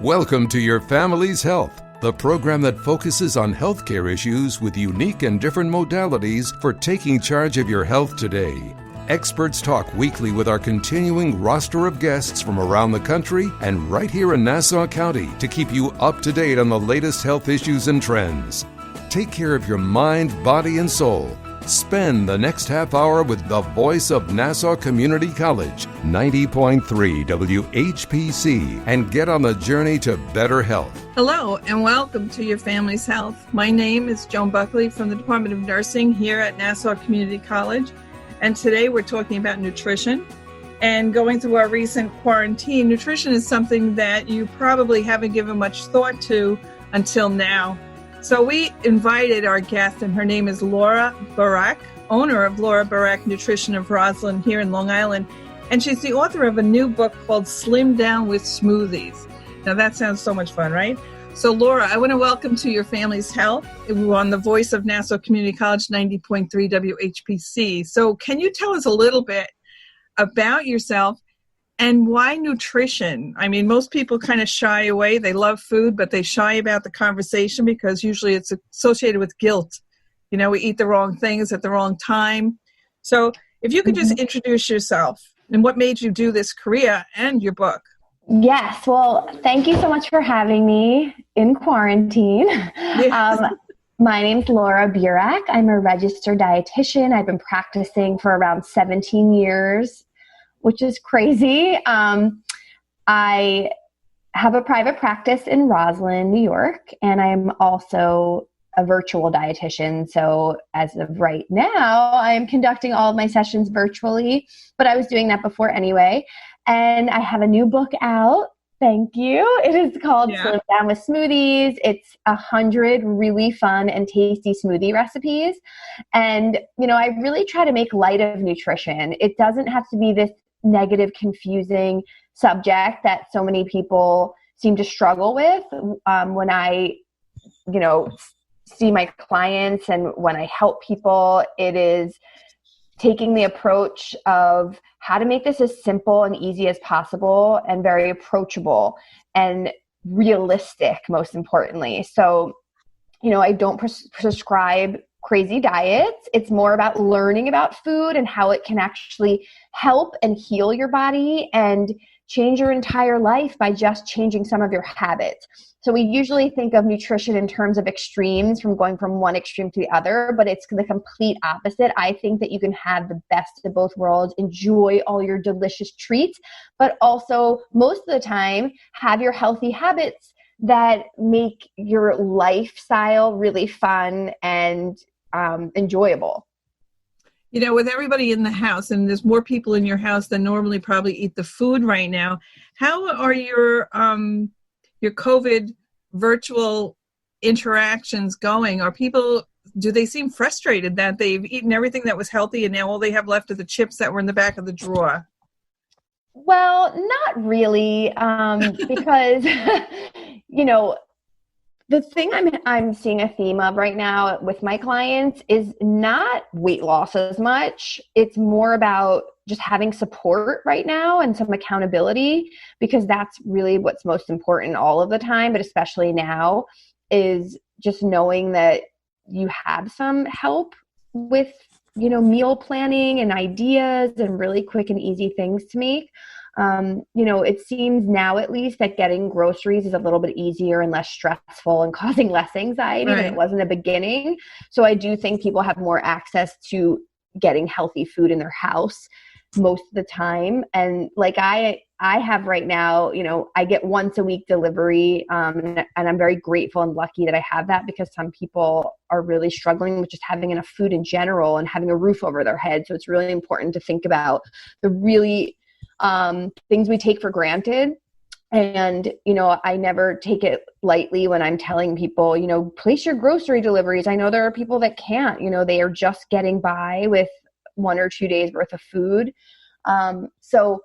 Welcome to Your Family's Health, the program that focuses on healthcare issues with unique and different modalities for taking charge of your health today. Experts talk weekly with our continuing roster of guests from around the country and right here in Nassau County to keep you up to date on the latest health issues and trends. Take care of your mind, body, and soul. Spend the next half hour with the voice of Nassau Community College, 90.3 WHPC, and get on the journey to better health. Hello, and welcome to Your Family's Health. My name is Joan Buckley from the Department of Nursing here at Nassau Community College, and today we're talking about nutrition. And going through our recent quarantine, nutrition is something that you probably haven't given much thought to until now. So we invited our guest, and her name is Laura Burak, owner of Laura Burak Nutrition of Roslyn here in Long Island. And she's the author of a new book called SLIM DOWN WITH SMOOTHIES. Now that sounds so much fun, right? So Laura, I want to welcome to Your Family's Health. We're on the voice of Nassau Community College, 90.3 WHPC. So can you tell us a little bit about yourself and why nutrition? I mean, most people kind of shy away. They love food, but they shy about the conversation because usually it's associated with guilt. You know, we eat the wrong things at the wrong time. So if you could just introduce yourself and what made you do this career and your book. Yes. Well, thank you so much for having me in quarantine. Yes. My name's Laura Burak. I'm a registered dietitian. I've been practicing for around 17 years, which is crazy. I have a private practice in Roslyn, New York, and I'm also a virtual dietitian. So as of right now, I'm conducting all of my sessions virtually, but I was doing that before anyway. And I have a new book out. Thank you. It is called Slim Down with Smoothies. It's 100 really fun and tasty smoothie recipes. And, you know, I really try to make light of nutrition. It doesn't have to be this negative, confusing subject that so many people seem to struggle with. When I, you know, see my clients and when I help people, it is taking the approach of how to make this as simple and easy as possible and very approachable and realistic, most importantly. So, you know, I don't prescribe crazy diets. It's more about learning about food and how it can actually help and heal your body and change your entire life by just changing some of your habits. So we usually think of nutrition in terms of extremes, from going from one extreme to the other, but it's the complete opposite. I think that you can have the best of both worlds, enjoy all your delicious treats, but also most of the time have your healthy habits that make your lifestyle really fun and enjoyable. You know, with everybody in the house, and there's more people in your house than normally probably eat the food right now, how are your COVID virtual interactions going? Are people, do they seem frustrated that they've eaten everything that was healthy and now all they have left are the chips that were in the back of the drawer? Well, not really, because, you know, the thing I'm seeing a theme of right now with my clients is not weight loss as much. It's more about just having support right now and some accountability, because that's really what's most important all of the time, but especially now, is just knowing that you have some help with, you know, meal planning and ideas and really quick and easy things to make. You know, it seems now at least that getting groceries is a little bit easier and less stressful and causing less anxiety than it was in the beginning. So I do think people have more access to getting healthy food in their house most of the time. And like I have right now, you know, I get once a week delivery, and I'm very grateful and lucky that I have that, because some people are really struggling with just having enough food in general and having a roof over their head. So it's really important to think about the really things we take for granted. And, you know, I never take it lightly when I'm telling people, you know, place your grocery deliveries. I know there are people that can't, you know, they are just getting by with 1 or 2 days worth of food. So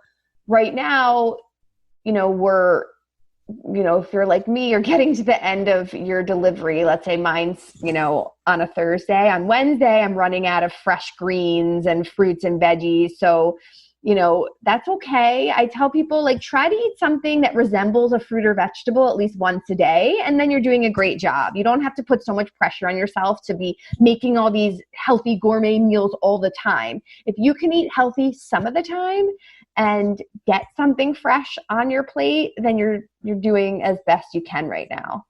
right now, you know, if you're like me, you're getting to the end of your delivery. Let's say mine's, you know, on a Thursday. On Wednesday, I'm running out of fresh greens and fruits and veggies. So that's okay. I tell people, like, try to eat something that resembles a fruit or vegetable at least once a day, and then you're doing a great job. You don't have to put so much pressure on yourself to be making all these healthy gourmet meals all the time. If you can eat healthy some of the time and get something fresh on your plate, then you're doing as best you can right now.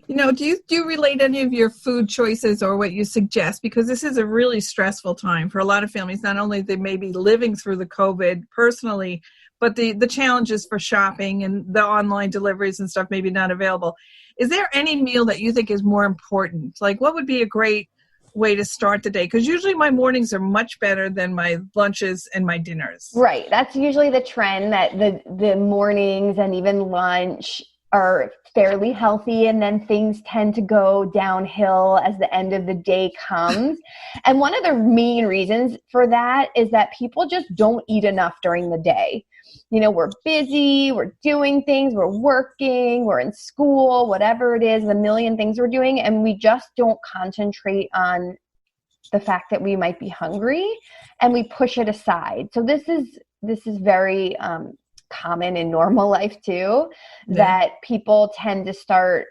Do you relate any of your food choices or what you suggest? Because this is a really stressful time for a lot of families. Not only they may be living through the COVID personally, but the challenges for shopping and the online deliveries and stuff maybe not available. Is there any meal that you think is more important? Like, what would be a great way to start the day? Because usually my mornings are much better than my lunches and my dinners. Right. That's usually the trend, that the mornings and even lunch are fairly healthy, and then things tend to go downhill as the end of the day comes. And one of the main reasons for that is that people just don't eat enough during the day. We're busy, we're doing things, we're working, we're in school, whatever it is, the million things we're doing, and we just don't concentrate on the fact that we might be hungry, and we push it aside. So this is very common in normal life too, that people tend to start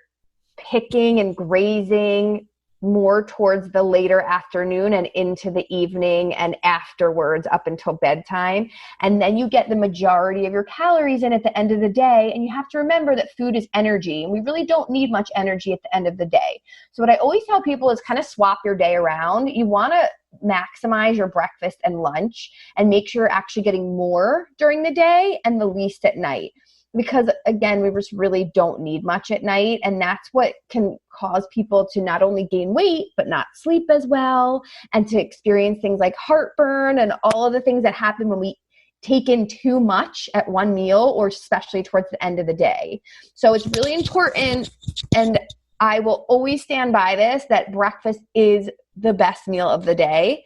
picking and grazing more towards the later afternoon and into the evening and afterwards up until bedtime. And then you get the majority of your calories in at the end of the day. And you have to remember that food is energy, and we really don't need much energy at the end of the day. So what I always tell people is kind of swap your day around. You want to maximize your breakfast and lunch and make sure you're actually getting more during the day and the least at night. Because again, we just really don't need much at night. And that's what can cause people to not only gain weight, but not sleep as well, and to experience things like heartburn and all of the things that happen when we take in too much at one meal, or especially towards the end of the day. So it's really important, and I will always stand by this, that breakfast is the best meal of the day.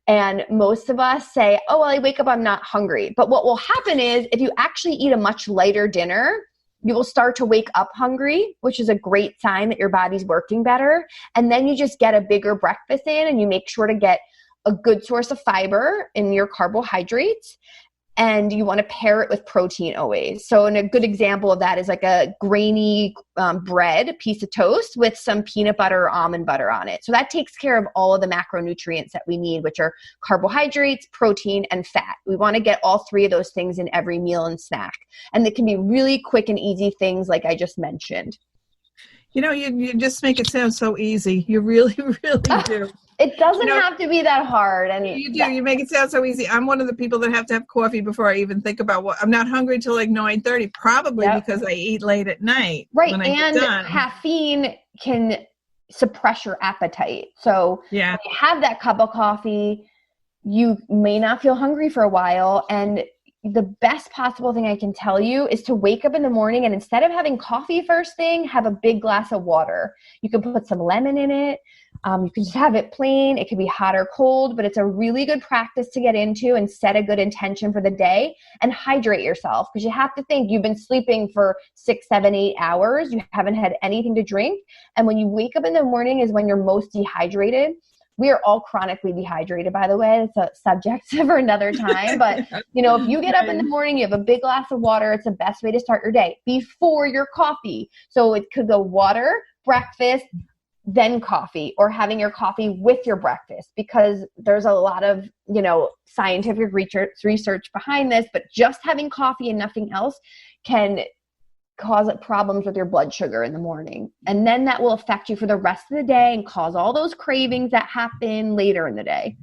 And most of us say, oh, well, I wake up, I'm not hungry. But what will happen is, if you actually eat a much lighter dinner, you will start to wake up hungry, which is a great sign that your body's working better. And then you just get a bigger breakfast in, and you make sure to get a good source of fiber in your carbohydrates. And you want to pair it with protein always. So a good example of that is like a grainy bread, piece of toast with some peanut butter or almond butter on it. So that takes care of all of the macronutrients that we need, which are carbohydrates, protein, and fat. We want to get all three of those things in every meal and snack. And they can be really quick and easy things like I just mentioned. You just make it sound so easy. You really, really do. It doesn't have to be that hard. And you do. You make it sound so easy. I'm one of the people that have to have coffee before I even think about I'm not hungry till like 9:30, probably because I eat late at night. Right. And caffeine can suppress your appetite. So when you have that cup of coffee, you may not feel hungry for a while. And the best possible thing I can tell you is to wake up in the morning, and instead of having coffee first thing, have a big glass of water. You can put some lemon in it. You can just have it plain. It can be hot or cold, but it's a really good practice to get into and set a good intention for the day, and hydrate yourself, because you have to think you've been sleeping for 6, 7, 8 hours. You haven't had anything to drink. And when you wake up in the morning is when you're most dehydrated. We are all chronically dehydrated, by the way. It's a subject for another time. But, if you get up in the morning, you have a big glass of water, it's the best way to start your day before your coffee. So it could go water, breakfast, then coffee, or having your coffee with your breakfast, because there's a lot of, scientific research behind this. But just having coffee and nothing else can cause problems with your blood sugar in the morning. And then that will affect you for the rest of the day and cause all those cravings that happen later in the day.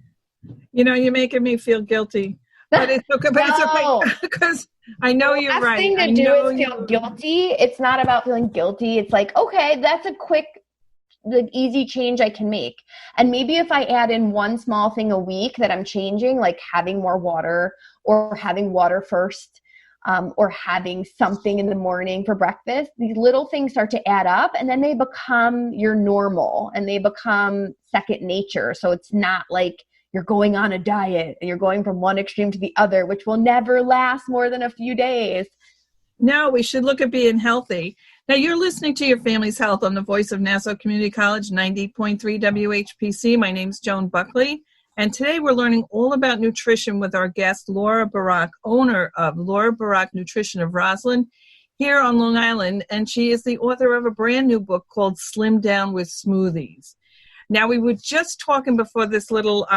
You're making me feel guilty. But it's okay. But it's okay, because I know you're right. The best thing to do is feel guilty. It's not about feeling guilty. It's like, okay, that's a quick, easy change I can make. And maybe if I add in one small thing a week that I'm changing, like having more water, or having water first, or having something in the morning for breakfast, these little things start to add up, and then they become your normal, and they become second nature. So it's not like you're going on a diet and you're going from one extreme to the other, which will never last more than a few days. No, we should look at being healthy. Now, you're listening to Your Family's Health on the voice of Nassau Community College, 90.3 WHPC. My name's Joan Buckley, And today we're learning all about nutrition with our guest, Laura Burak, owner of Laura Burak Nutrition of Roslyn here on Long Island. And she is the author of a brand new book called Slim Down with Smoothies. Now, we were just talking before this little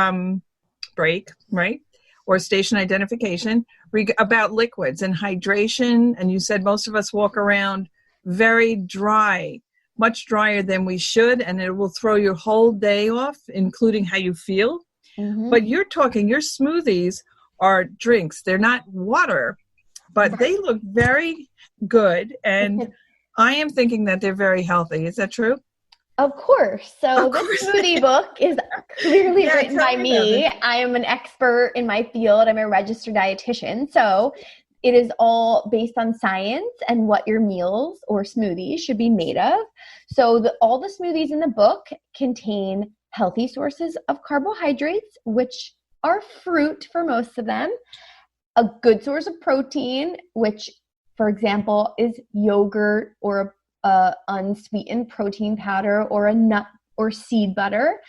break, right? Or station identification about liquids and hydration. And you said most of us walk around very dry, much drier than we should, and it will throw your whole day off, including how you feel. Mm-hmm. But you're talking, your smoothies are drinks. They're not water, but they look very good. And I am thinking that they're very healthy. Is that true? Of course. So the smoothie book is clearly written by me. I am an expert in my field. I'm a registered dietitian. So it is all based on science and what your meals or smoothies should be made of. So all the smoothies in the book contain healthy sources of carbohydrates, which are fruit for most of them, a good source of protein, which, for example, is yogurt or a unsweetened protein powder or a nut or seed butter.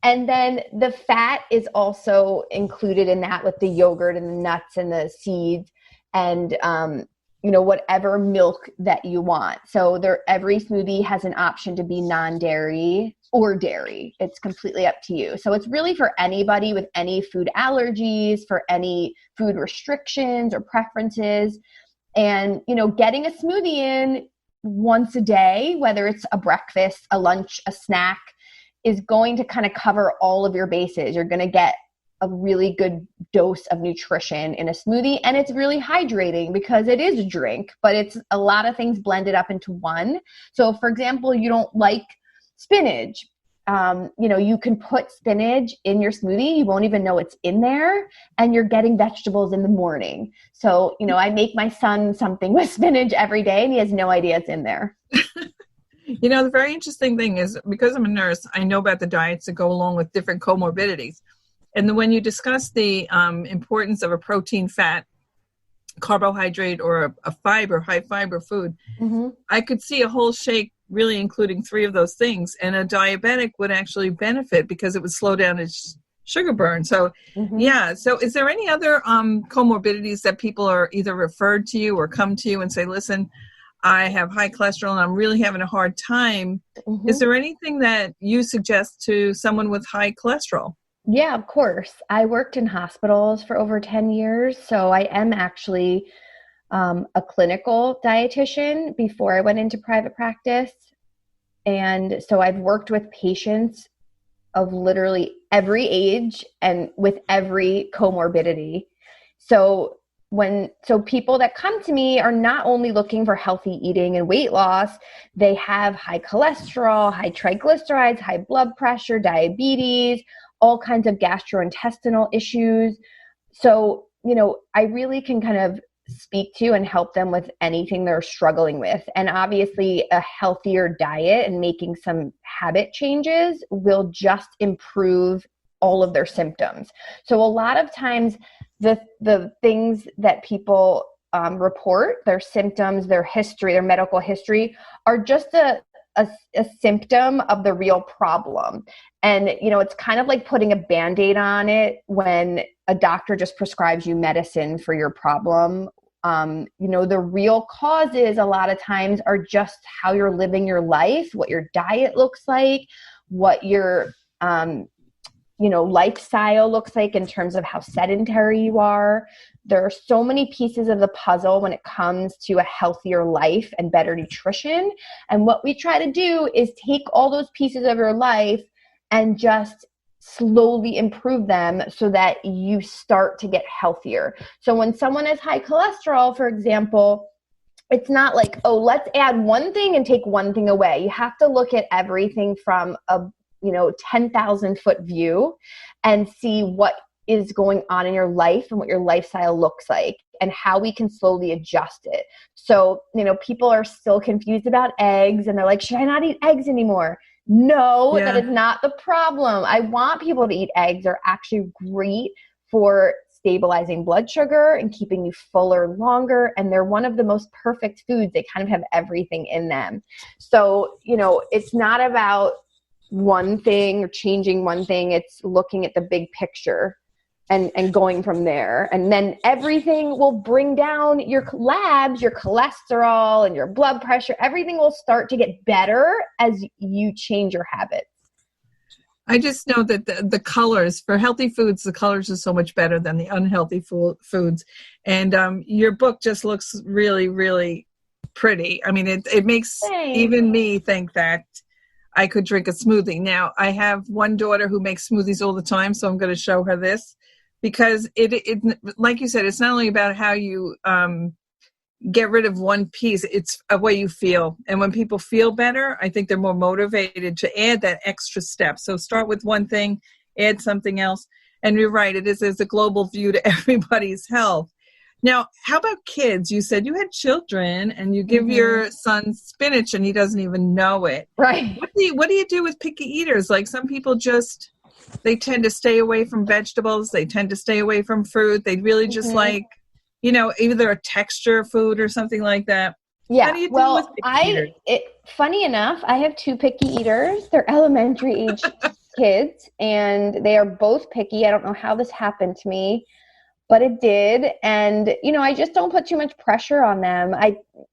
And then the fat is also included in that with the yogurt and the nuts and the seeds and whatever milk that you want. So every smoothie has an option to be non-dairy or dairy. It's completely up to you. So it's really for anybody with any food allergies, for any food restrictions or preferences. And, getting a smoothie in once a day, whether it's a breakfast, a lunch, a snack, is going to kind of cover all of your bases. You're going to get a really good dose of nutrition in a smoothie, and it's really hydrating because it is a drink, but it's a lot of things blended up into one. So for example, you don't like spinach. You can put spinach in your smoothie. You won't even know it's in there, and you're getting vegetables in the morning. So, I make my son something with spinach every day, and he has no idea it's in there. The very interesting thing is, because I'm a nurse, I know about the diets that go along with different comorbidities. And when you discuss the importance of a protein, fat, carbohydrate, or a fiber, high fiber food, mm-hmm. I could see a whole shake really including 3 of those things. And a diabetic would actually benefit because it would slow down its sugar burn. So, mm-hmm. So is there any other comorbidities that people are either referred to you or come to you and say, listen, I have high cholesterol and I'm really having a hard time. Mm-hmm. Is there anything that you suggest to someone with high cholesterol? Yeah, of course. I worked in hospitals for over 10 years. So I am actually a clinical dietitian before I went into private practice. And so I've worked with patients of literally every age and with every comorbidity. So people that come to me are not only looking for healthy eating and weight loss, they have high cholesterol, high triglycerides, high blood pressure, diabetes, all kinds of gastrointestinal issues. So, I really can kind of speak to and help them with anything they're struggling with. And obviously a healthier diet and making some habit changes will just improve all of their symptoms. So a lot of times the things that people report, their symptoms, their history, their medical history, are just a symptom of the real problem. And, it's kind of like putting a Band-Aid on it when a doctor just prescribes you medicine for your problem. The real causes a lot of times are just how you're living your life, what your diet looks like, what your, lifestyle looks like in terms of how sedentary you are. There are so many pieces of the puzzle when it comes to a healthier life and better nutrition. And what we try to do is take all those pieces of your life and just slowly improve them so that you start to get healthier. So when someone has high cholesterol, for example, it's not like, oh, let's add one thing and take one thing away. You have to look at everything from a 10,000 foot view and see what is going on in your life and what your lifestyle looks like and how we can slowly adjust it. So, people are still confused about eggs and they're like, should I not eat eggs anymore? No, That is not the problem. I want people to eat eggs. They're actually great for stabilizing blood sugar and keeping you fuller longer. And they're one of the most perfect foods. They kind of have everything in them. So, it's not about one thing or changing one thing. It's looking at the big picture and going from there. And then everything will bring down your labs, your cholesterol and your blood pressure. Everything will start to get better as you change your habits. I just know that the colors for healthy foods, the colors are so much better than the unhealthy foods. And your book just looks really, really pretty. I mean, it makes even me think that I could drink a smoothie. Now, I have one daughter who makes smoothies all the time, so I'm going to show her this because it like you said, it's not only about how you get rid of one piece, it's a way you feel. And when people feel better, I think they're more motivated to add that extra step. So start with one thing, add something else. And you're right, it is a global view to everybody's health. Now, how about kids? You said you had children and you give your son spinach and he doesn't even know it. Right. What do you do with picky eaters? Like some people they tend to stay away from vegetables. They tend to stay away from fruit. They really just like, either a texture food or something like that. Yeah. How do you deal with picky eaters? Funny enough, I have two picky eaters. They're elementary age kids and they are both picky. I don't know how this happened to me, but it did. And, I just don't put too much pressure on them.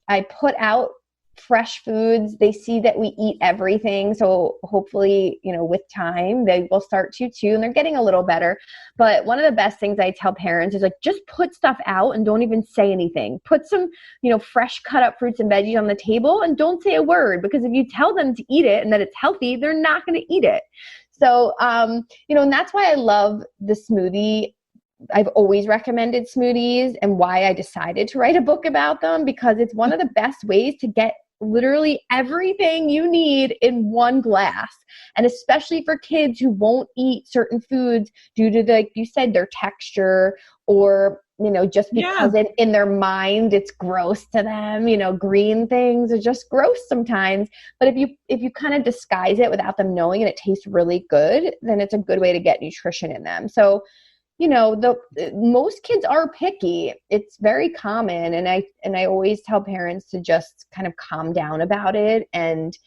I put out fresh foods. They see that we eat everything. So hopefully, with time, they will start to too. And they're getting a little better. But one of the best things I tell parents is like, just put stuff out and don't even say anything. Put some, fresh cut up fruits and veggies on the table and don't say a word, because if you tell them to eat it and that it's healthy, they're not going to eat it. So, and that's why I love the smoothie. I've always recommended smoothies and why I decided to write a book about them, because it's one of the best ways to get literally everything you need in one glass. And especially for kids who won't eat certain foods due to, like you said, their texture or, just because in their mind it's gross to them. Green things are just gross sometimes. But if you kind of disguise it without them knowing and it tastes really good, then it's a good way to get nutrition in them. So most kids are picky. It's very common. And I always tell parents to just kind of calm down about it and,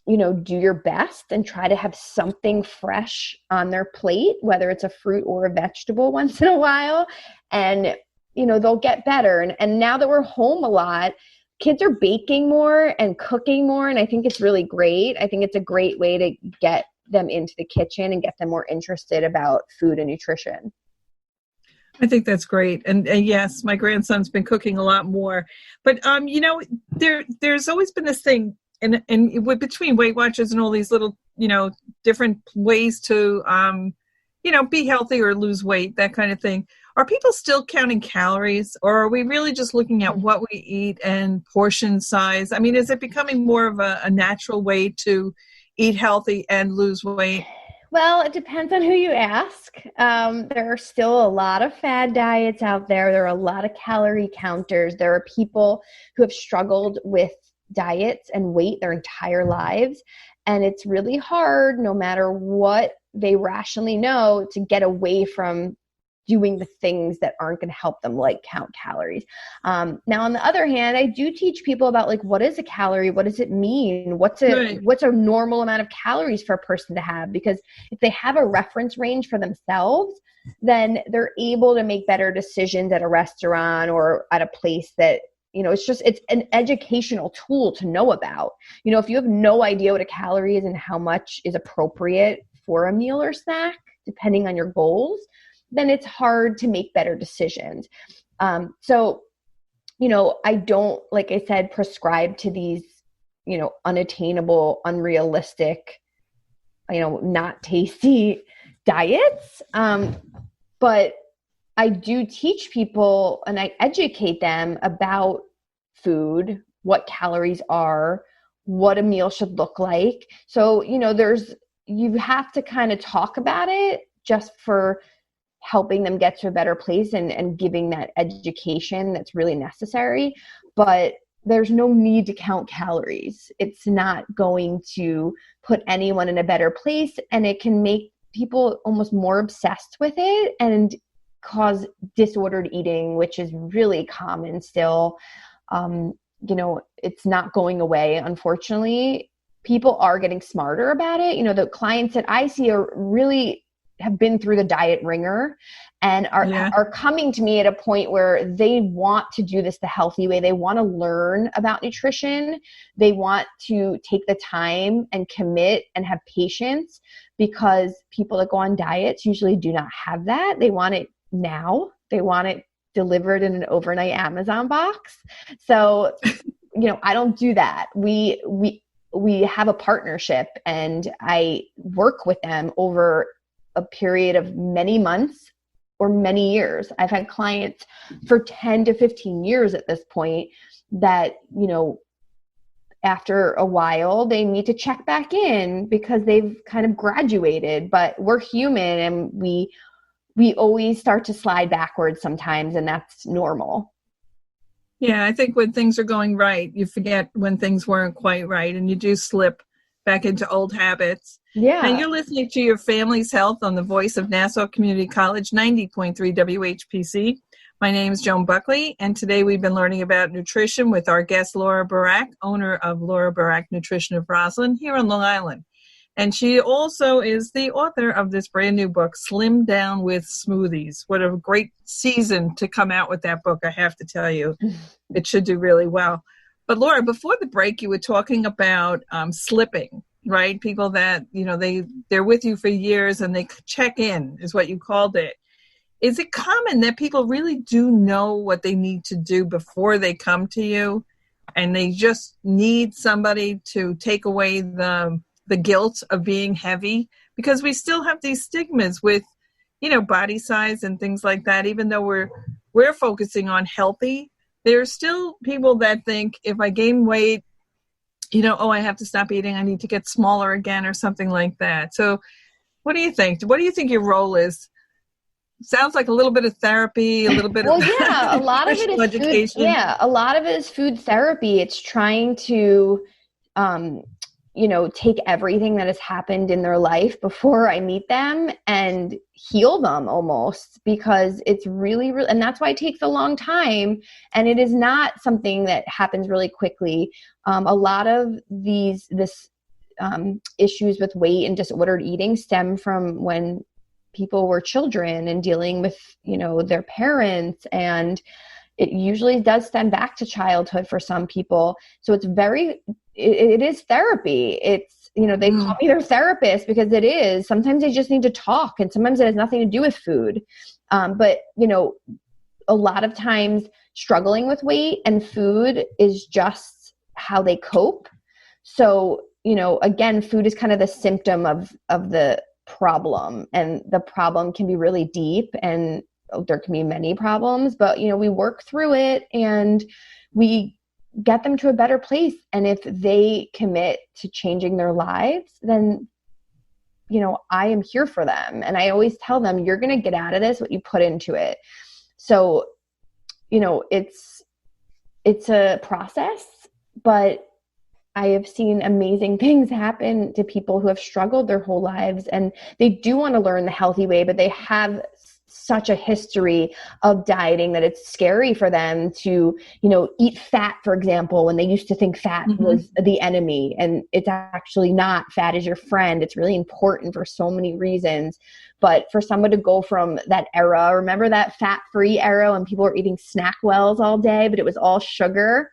do your best and try to have something fresh on their plate, whether it's a fruit or a vegetable once in a while. And, they'll get better. And now that we're home a lot, kids are baking more and cooking more. And I think it's really great. I think it's a great way to get them into the kitchen and get them more interested about food and nutrition. I think that's great. And yes, my grandson's been cooking a lot more. But, there's always been this thing and between Weight Watchers and all these little, different ways to, be healthy or lose weight, that kind of thing. Are people still counting calories, or are we really just looking at what we eat and portion size? I mean, is it becoming more of a natural way to eat healthy and lose weight? Well, it depends on who you ask. There are still a lot of fad diets out there. There are a lot of calorie counters. There are people who have struggled with diets and weight their entire lives. And it's really hard, no matter what they rationally know, to get away from doing the things that aren't going to help them, like count calories. Now, on the other hand, I do teach people about like, what is a calorie? What does it mean? What's a normal amount of calories for a person to have? Because if they have a reference range for themselves, then they're able to make better decisions at a restaurant or at a place that, it's an educational tool to know about. If you have no idea what a calorie is and how much is appropriate for a meal or snack, depending on your goals, then it's hard to make better decisions. So, I don't, like I said, prescribe to these, unattainable, unrealistic, not tasty diets. But I do teach people and I educate them about food, what calories are, what a meal should look like. So, you have to kind of talk about it just for helping them get to a better place and giving that education that's really necessary. But there's no need to count calories. It's not going to put anyone in a better place, and it can make people almost more obsessed with it and cause disordered eating, which is really common still. It's not going away, unfortunately. people are getting smarter about it. The clients that I see are really have been through the diet ringer and are coming to me at a point where they want to do this the healthy way. They want to learn about nutrition. They want to take the time and commit and have patience, because people that go on diets usually do not have that. They want it now. They want it delivered in an overnight Amazon box. So, I don't do that. We have a partnership, and I work with them over a period of many months or many years. I've had clients for 10 to 15 years at this point that, after a while they need to check back in because they've kind of graduated, but we're human and we always start to slide backwards sometimes, and that's normal. Yeah, I think when things are going right, you forget when things weren't quite right, and you do slip back into old habits. Yeah. And you're listening to Your Family's Health on the voice of Nassau Community College, 90.3 WHPC. My name is Joan Buckley, and today we've been learning about nutrition with our guest, Laura Burak, owner of Laura Burak Nutrition of Roslyn here on Long Island. And she also is the author of this brand new book, Slim Down with Smoothies. What a great season to come out with that book, I have to tell you. It should do really well. But Laura, before the break, you were talking about slipping, right? People that, they're with you for years and they check in, is what you called it. Is it common that people really do know what they need to do before they come to you, and they just need somebody to take away the guilt of being heavy? Because we still have these stigmas with, body size and things like that. Even though we're focusing on healthy, there's still people that think if I gain weight, I have to stop eating. I need to get smaller again or something like that. So what do you think? What do you think your role is? Sounds like a little bit of therapy, a little bit of a lot of it is education. Food, a lot of it is food therapy. It's trying to take everything that has happened in their life before I meet them and heal them almost, because it's really, and that's why it takes a long time. And it is not something that happens really quickly. A lot of these issues with weight and disordered eating stem from when people were children and dealing with, their parents, and it usually does stem back to childhood for some people. So it's it is therapy. It's, they call me their therapist because it is. Sometimes they just need to talk, and sometimes it has nothing to do with food. But a lot of times struggling with weight and food is just how they cope. So, again, food is kind of the symptom of the problem, and the problem can be really deep, and there can be many problems, but we work through it and we get them to a better place. And if they commit to changing their lives, then I am here for them. And I always tell them, you're going to get out of this what you put into it. So it's a process, but I have seen amazing things happen to people who have struggled their whole lives, and they do want to learn the healthy way, but they have such a history of dieting that it's scary for them to, eat fat, for example, when they used to think fat was the enemy, and it's actually not. Fat is your friend. It's really important for so many reasons. But for someone to go from that era, remember that fat-free era when people were eating SnackWells all day, but it was all sugar?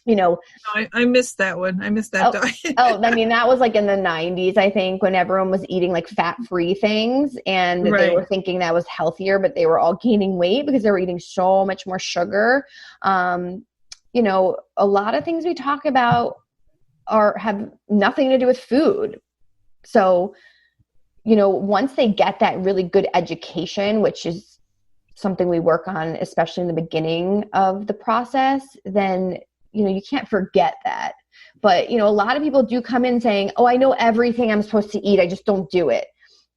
I missed that one. I missed that diet. That was like in the 90s, I think, when everyone was eating like fat-free things, and they were thinking that was healthier, but they were all gaining weight because they were eating so much more sugar. A lot of things we talk about have nothing to do with food. So, once they get that really good education, which is something we work on, especially in the beginning of the process, then you can't forget that. But, a lot of people do come in saying, I know everything I'm supposed to eat, I just don't do it.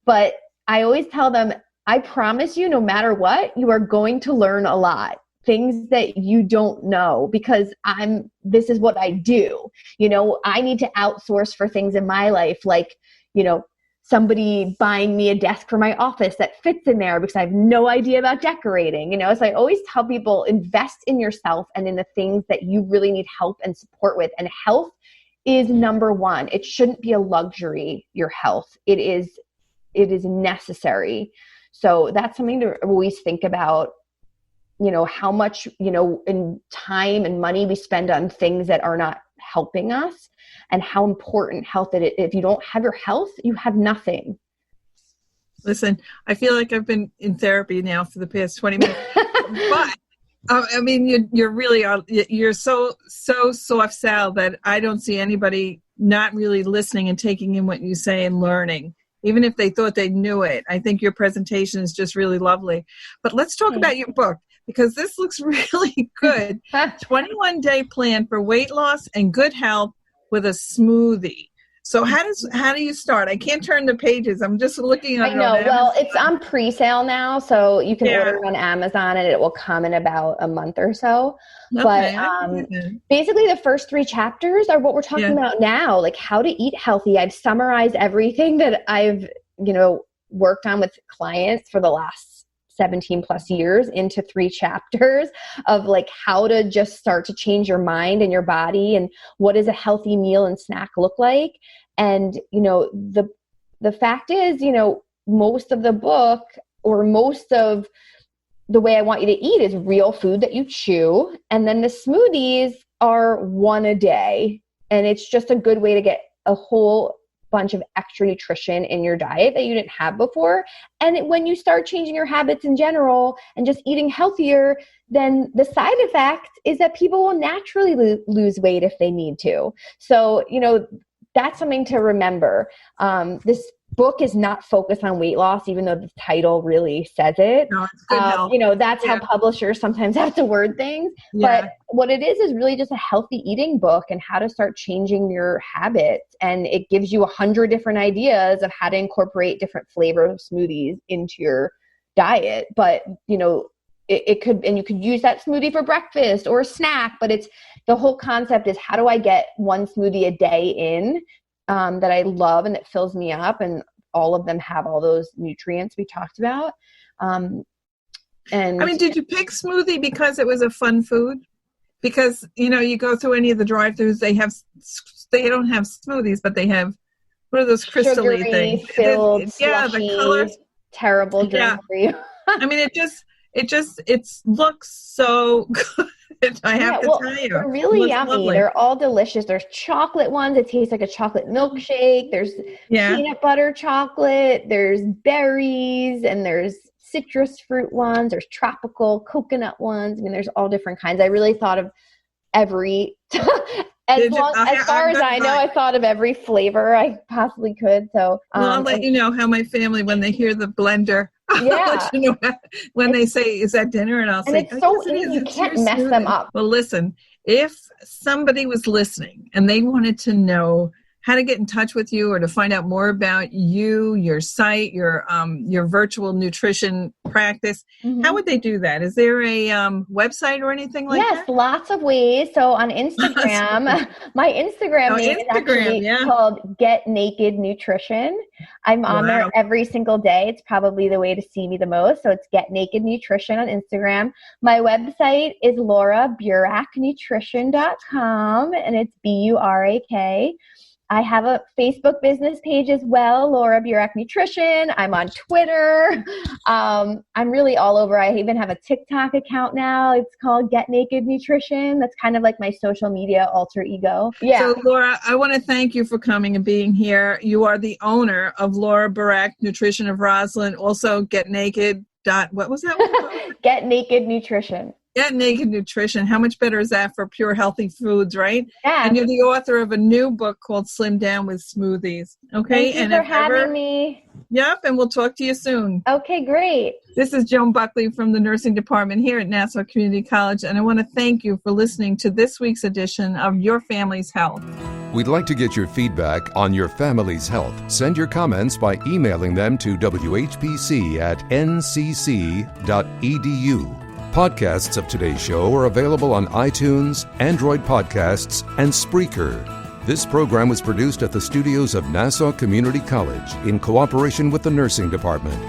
But I always tell them, I promise you, no matter what, you are going to learn a lot. Things that you don't know, because this is what I do. I need to outsource for things in my life, like, somebody buying me a desk for my office that fits in there because I have no idea about decorating, So I always tell people, invest in yourself and in the things that you really need help and support with. And health is number one. It shouldn't be a luxury, your health. It is necessary. So that's something to always think about, how much, in time and money we spend on things that are not helping us, and how important health is. If you don't have your health, you have nothing. Listen, I feel like I've been in therapy now for the past 20 minutes, but I mean, you really are, you're so soft, Sal, that I don't see anybody not really listening and taking in what you say and learning, even if they thought they knew it. I think your presentation is just really lovely. But let's talk about your book, because this looks really good. 21-day plan for weight loss and good health with a smoothie. So how do you start? I can't turn the pages. I'm just looking at it. I know. Well, it's on pre-sale now, so you can order it on Amazon, and it will come in about a month or so. Okay, but basically, the first 3 chapters are what we're talking about now, like how to eat healthy. I've summarized everything that I've worked on with clients for the last 17 plus years into 3 chapters of like how to just start to change your mind and your body, and what does a healthy meal and snack look like. And, the fact is, most of the book, or most of the way I want you to eat, is real food that you chew. And then the smoothies are 1 a day. And it's just a good way to get a whole bunch of extra nutrition in your diet that you didn't have before. And when you start changing your habits in general and just eating healthier, then the side effect is that people will naturally lose weight if they need to. So, that's something to remember. This book is not focused on weight loss, even though the title really says it. No, it's good health. That's how publishers sometimes have to word things. Yeah. But what it is really just a healthy eating book and how to start changing your habits. And it gives you 100 different ideas of how to incorporate different flavors of smoothies into your diet. But, it could, and you could use that smoothie for breakfast or a snack, but the whole concept is, how do I get 1 smoothie a day in that I love and that fills me up, and all of them have all those nutrients we talked about. And I mean, did you pick smoothie because it was a fun food? Because, you go through any of the drive-thrus, they don't have smoothies, but they have, what are those crystal-y things? Filled, slushy, the color. Terrible drink for you. I mean, it looks so good. I have to tell you. They're really yummy. Lovely. They're all delicious. There's chocolate ones. It tastes like a chocolate milkshake. There's peanut butter chocolate. There's berries, and there's citrus fruit ones. There's tropical coconut ones. I mean, there's all different kinds. I really thought of every as far as I know, I thought of every flavor I possibly could. So I'll let you know how my family, when they hear the blender, I'll let you know when they say, "Is that dinner?" And I'll say, "It's so easy. You can't mess them up." Well, listen, if somebody was listening and they wanted to know how to get in touch with you or to find out more about you, your site, your virtual nutrition practice, how would they do that? Is there a website or anything like that? Yes, lots of ways. So on Instagram, my Instagram name is actually called Get Naked Nutrition. I'm on there every single day. It's probably the way to see me the most. So it's Get Naked Nutrition on Instagram. My website is lauraburaknutrition.com, and it's BURAK. I have a Facebook business page as well, Laura Burak Nutrition. I'm on Twitter. I'm really all over. I even have a TikTok account now. It's called Get Naked Nutrition. That's kind of like my social media alter ego. Yeah. So, Laura, I want to thank you for coming and being here. You are the owner of Laura Burak Nutrition of Roslyn. Also, Get Naked. What was that one? Get Naked Nutrition. Get Naked Nutrition. How much better is that for pure healthy foods, right? Yeah. And you're the author of a new book called Slim Down with Smoothies. Okay. Thank you for having me. Yep. And we'll talk to you soon. Okay, great. This is Joan Buckley from the nursing department here at Nassau Community College. And I want to thank you for listening to this week's edition of Your Family's Health. We'd like to get your feedback on your family's health. Send your comments by emailing them to whpc@ncc.edu. Podcasts of today's show are available on iTunes, Android Podcasts, and Spreaker. This program was produced at the studios of Nassau Community College in cooperation with the nursing department.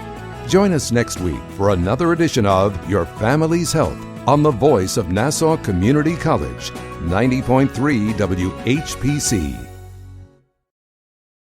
Join us next week for another edition of Your Family's Health on the voice of Nassau Community College, 90.3 WHPC.